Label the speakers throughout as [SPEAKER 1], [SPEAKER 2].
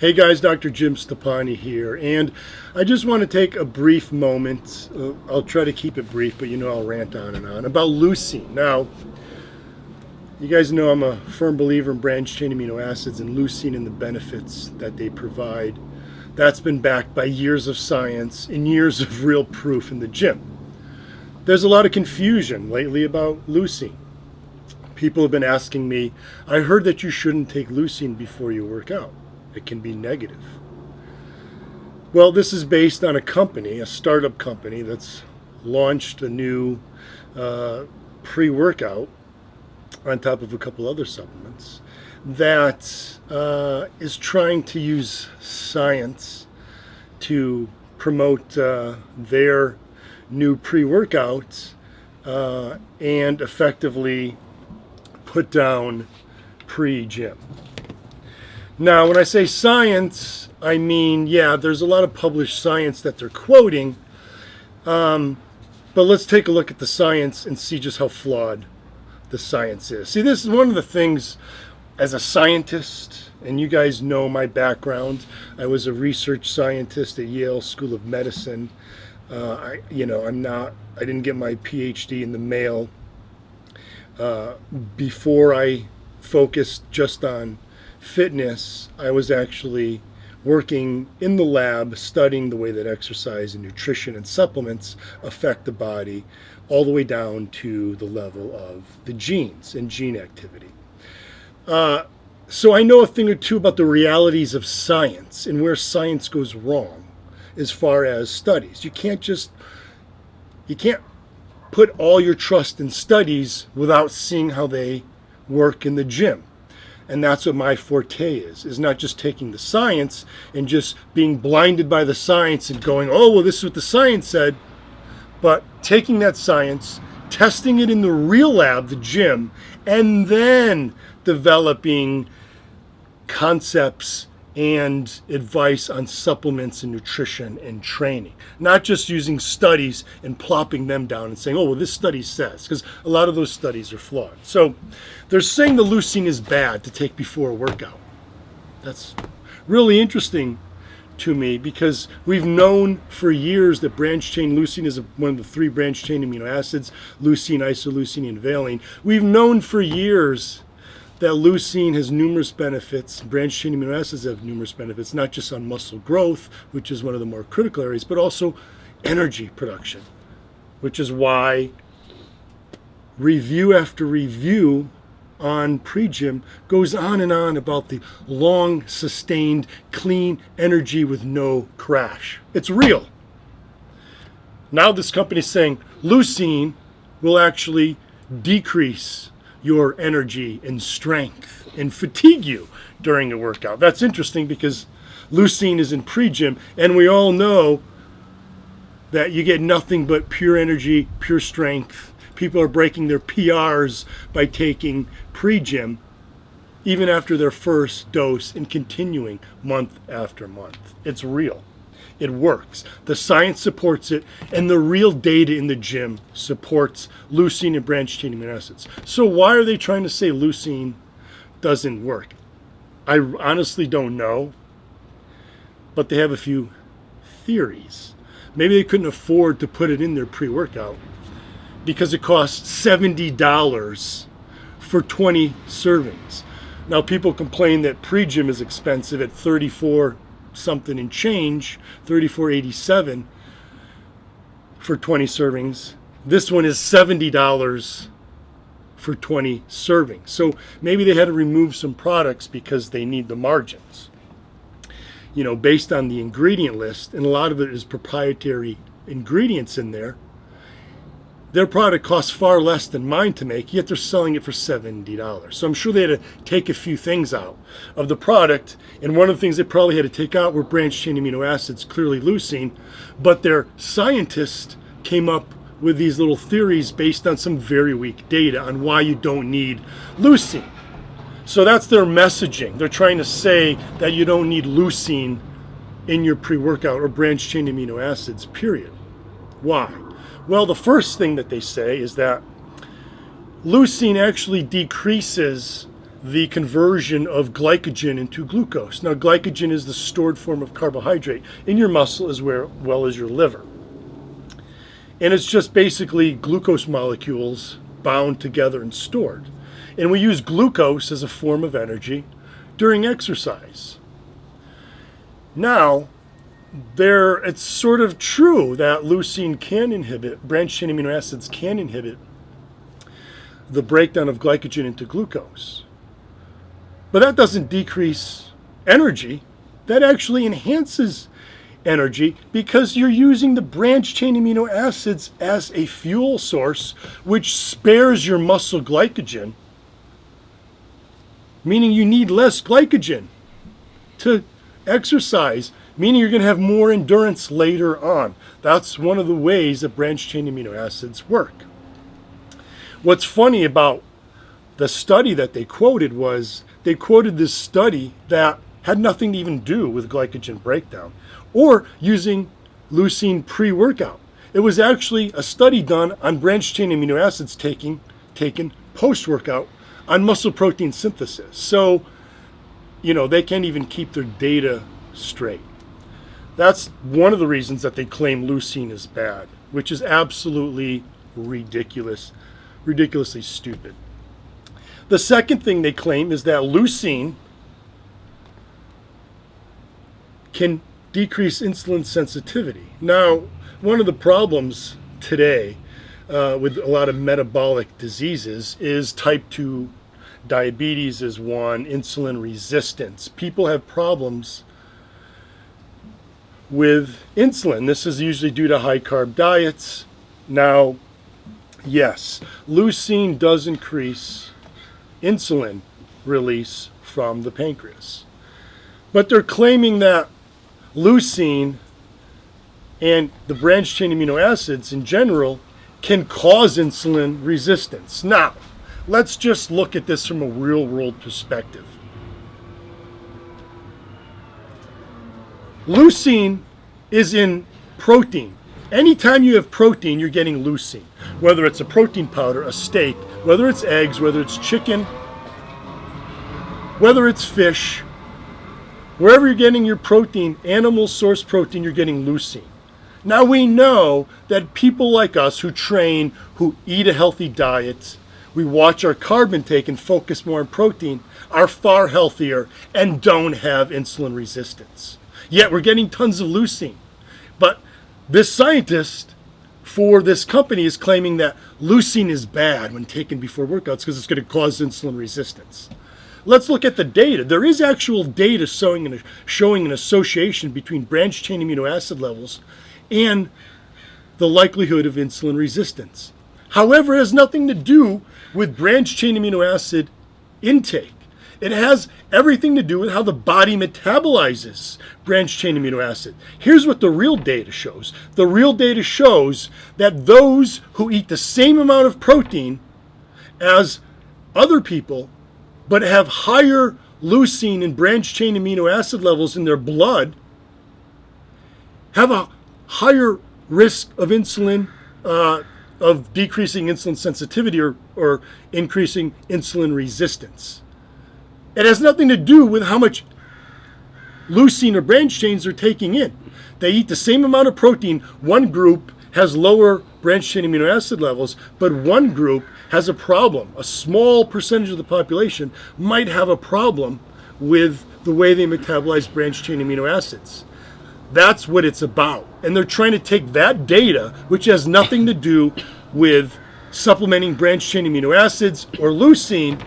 [SPEAKER 1] Hey guys, Dr. Jim Stepani here, and I just want to take a brief moment. I'll try to keep it brief, but I'll rant on and on about leucine. Now, you guys know I'm a firm believer in branched chain amino acids and leucine and the benefits that they provide. That's been backed by years of science and years of real proof in the gym. There's a lot of confusion lately about leucine. People have been asking me, I heard that you shouldn't take leucine before you work out. It can be negative. Well, this is based on a company, a startup company that's launched a new pre-workout on top of a couple other supplements that is trying to use science to promote their new pre-workouts and effectively put down pre-gym. Now, when I say science, I mean, there's a lot of published science that they're quoting, but let's take a look at the science and see just how flawed the science is. See, this is one of the things as a scientist, and you guys know my background. I was a research scientist at Yale School of Medicine. I didn't get my PhD in the mail before I focused just on fitness. I was actually working in the lab studying the way that exercise and nutrition and supplements affect the body all the way down to the level of the genes and gene activity. So I know a thing or two about the realities of science and where science goes wrong as far as studies. You can't put all your trust in studies without seeing how they work in the gym. And that's what my forte is not just taking the science and just being blinded by the science and going, oh, well, this is what the science said, but taking that science, testing it in the real lab, the gym, and then developing concepts and advice on supplements and nutrition and training. Not just using studies and plopping them down and saying, oh, well, this study says, because a lot of those studies are flawed. So they're saying the leucine is bad to take before a workout. That's really interesting to me because we've known for years that branched chain leucine is one of the three branched chain amino acids, leucine, isoleucine, and valine. We've known for years that leucine has numerous benefits, branched chain amino acids have numerous benefits, not just on muscle growth, which is one of the more critical areas, but also energy production, which is why review after review on pre-gym goes on and on about the long, sustained, clean energy with no crash. It's real. Now this company is saying leucine will actually decrease your energy and strength and fatigue you during a workout. That's interesting because leucine is in pre-gym, and we all know that you get nothing but pure energy, pure strength. People are breaking their PRs by taking pre-gym even after their first dose and continuing month after month. It's real. It works. The science supports it, and the real data in the gym supports leucine and branched chain amino acids. So why are they trying to say leucine doesn't work? I honestly don't know, but they have a few theories. Maybe they couldn't afford to put it in their pre-workout because it costs $70 for 20 servings. Now people complain that pre-gym is expensive at $34 something and change, $34.87 for 20 servings. This one is $70 for 20 servings. So maybe they had to remove some products because they need the margins. Based on the ingredient list, and a lot of it is proprietary ingredients in there, their product costs far less than mine to make, yet they're selling it for $70. So I'm sure they had to take a few things out of the product, and one of the things they probably had to take out were branched chain amino acids, clearly leucine, but their scientists came up with these little theories based on some very weak data on why you don't need leucine. So that's their messaging. They're trying to say that you don't need leucine in your pre-workout or branched chain amino acids, period. Why? Well, the first thing that they say is that leucine actually decreases the conversion of glycogen into glucose. Now, glycogen is the stored form of carbohydrate in your muscle as well as your liver. And it's just basically glucose molecules bound together and stored. And we use glucose as a form of energy during exercise. Now, it's sort of true that leucine can inhibit, branched-chain amino acids can inhibit the breakdown of glycogen into glucose. But that doesn't decrease energy. That actually enhances energy because you're using the branched-chain amino acids as a fuel source, which spares your muscle glycogen, meaning you need less glycogen to exercise, meaning you're going to have more endurance later on. That's one of the ways that branched-chain amino acids work. What's funny about the study that they quoted was they quoted this study that had nothing to even do with glycogen breakdown or using leucine pre-workout. It was actually a study done on branched-chain amino acids taken post-workout on muscle protein synthesis. So, they can't even keep their data straight. That's one of the reasons that they claim leucine is bad, which is absolutely ridiculously stupid. The second thing they claim is that leucine can decrease insulin sensitivity. Now, one of the problems today with a lot of metabolic diseases is type 2 diabetes is one, insulin resistance. People have problems with insulin. This is usually due to high carb diets. Now, yes, leucine does increase insulin release from the pancreas. But they're claiming that leucine and the branched-chain amino acids in general can cause insulin resistance. Now, let's just look at this from a real-world perspective. Leucine is in protein. Anytime you have protein, you're getting leucine. Whether it's a protein powder, a steak, whether it's eggs, whether it's chicken, whether it's fish, wherever you're getting your protein, animal source protein, you're getting leucine. Now we know that people like us who train, who eat a healthy diet, we watch our carb intake and focus more on protein, are far healthier and don't have insulin resistance. Yet we're getting tons of leucine. But this scientist for this company is claiming that leucine is bad when taken before workouts because it's going to cause insulin resistance. Let's look at the data. There is actual data showing an association between branched-chain amino acid levels and the likelihood of insulin resistance. However, it has nothing to do with branched-chain amino acid intake. It has everything to do with how the body metabolizes branched-chain amino acid. Here's what the real data shows. The real data shows that those who eat the same amount of protein as other people, but have higher leucine and branched-chain amino acid levels in their blood, have a higher risk of insulin, of decreasing insulin sensitivity or increasing insulin resistance. It has nothing to do with how much leucine or branched chains they're taking in. They eat the same amount of protein. One group has lower branched-chain amino acid levels, but one group has a problem. A small percentage of the population might have a problem with the way they metabolize branched-chain amino acids. That's what it's about. And they're trying to take that data, which has nothing to do with supplementing branched-chain amino acids or leucine,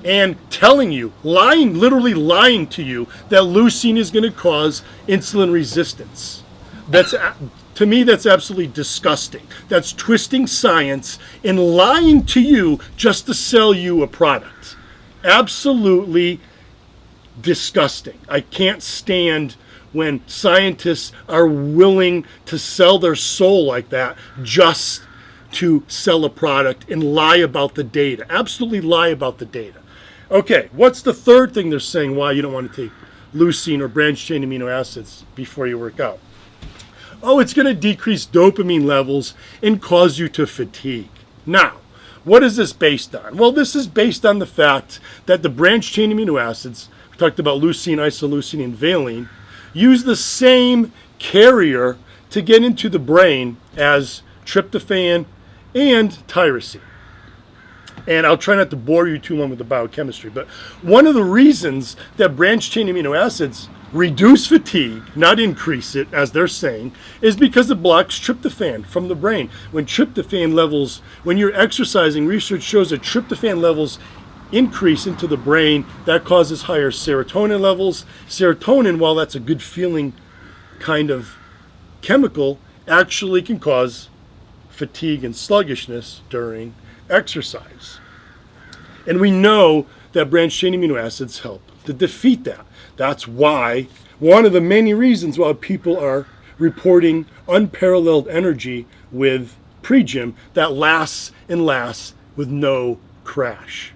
[SPEAKER 1] and telling you, literally lying to you, that leucine is going to cause insulin resistance. To me, that's absolutely disgusting. That's twisting science and lying to you just to sell you a product. Absolutely disgusting. I can't stand when scientists are willing to sell their soul like that just to sell a product and lie about the data. Absolutely lie about the data. Okay, what's the third thing they're saying why you don't want to take leucine or branched-chain amino acids before you work out? Oh, it's going to decrease dopamine levels and cause you to fatigue. Now, what is this based on? Well, this is based on the fact that the branched chain amino acids, we talked about leucine, isoleucine, and valine, use the same carrier to get into the brain as tryptophan and tyrosine. And I'll try not to bore you too long with the biochemistry, but one of the reasons that branched chain amino acids reduce fatigue, not increase it, as they're saying, is because it blocks tryptophan from the brain. When tryptophan levels, when you're exercising, research shows that tryptophan levels increase into the brain. That causes higher serotonin levels. Serotonin, while that's a good feeling kind of chemical, actually can cause fatigue and sluggishness during exercise. And we know that branched chain amino acids help to defeat that. That's why, one of the many reasons why people are reporting unparalleled energy with pre-gym that lasts and lasts with no crash.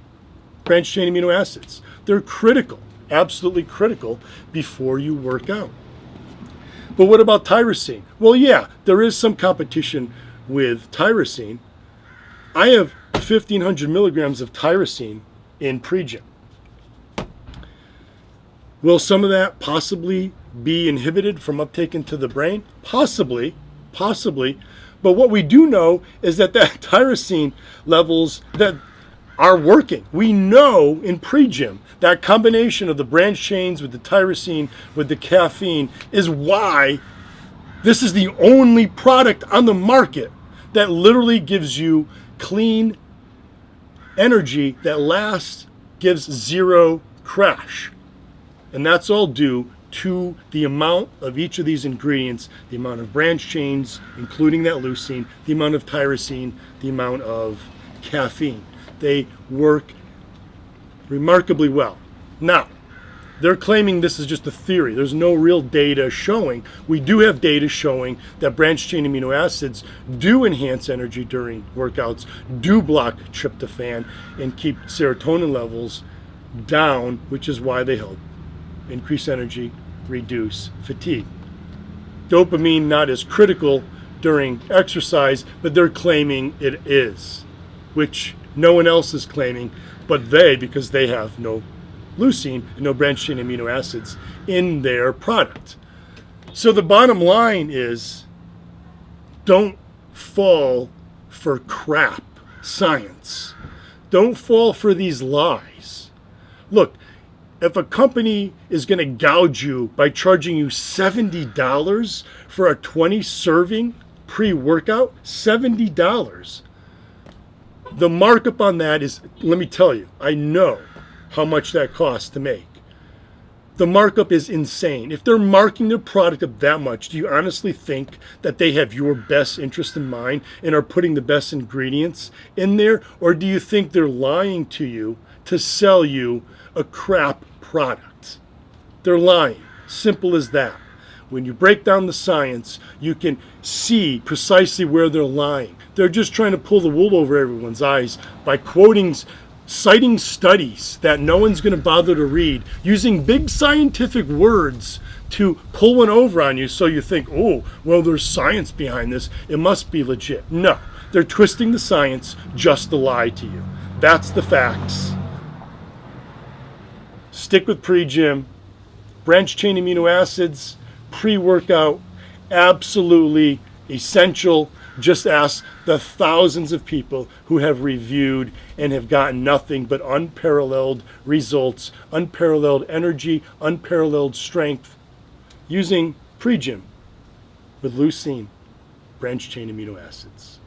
[SPEAKER 1] Branched chain amino acids, they're critical, absolutely critical before you work out. But what about tyrosine? Well, yeah, there is some competition with tyrosine. I have 1,500 milligrams of tyrosine in pre-gym. Will some of that possibly be inhibited from uptake into the brain? Possibly. But what we do know is that tyrosine levels that are working. We know in pre-gym that combination of the branched chains with the tyrosine, with the caffeine, is why this is the only product on the market that literally gives you clean energy that lasts, gives zero crash. And that's all due to the amount of each of these ingredients, the amount of branched chains, including that leucine, the amount of tyrosine, the amount of caffeine. They work remarkably well. Now, they're claiming this is just a theory. There's no real data showing. We do have data showing that branched chain amino acids do enhance energy during workouts, do block tryptophan, and keep serotonin levels down, which is why they help increase energy, reduce fatigue. Dopamine not as critical during exercise, but they're claiming it is, which no one else is claiming but they, because they have no leucine and no branched chain amino acids in their product. So the bottom line is, don't fall for crap science. Don't fall for these lies. Look, if a company is going to gouge you by charging you $70 for a 20 serving pre-workout, $70, the markup on that is, let me tell you, I know how much that costs to make. The markup is insane. If they're marking their product up that much, do you honestly think that they have your best interest in mind and are putting the best ingredients in there? Or do you think they're lying to you to sell you a crap product? They're lying. Simple as that. When you break down the science, you can see precisely where they're lying. They're just trying to pull the wool over everyone's eyes by citing studies that no one's going to bother to read, using big scientific words to pull one over on you so you think, oh, well, there's science behind this. It must be legit. No, they're twisting the science just to lie to you. That's the facts. Stick with pre-gym. Branched chain amino acids, pre-workout, absolutely essential. Just ask the thousands of people who have reviewed and have gotten nothing but unparalleled results, unparalleled energy, unparalleled strength using pre-gym with leucine, branched chain amino acids.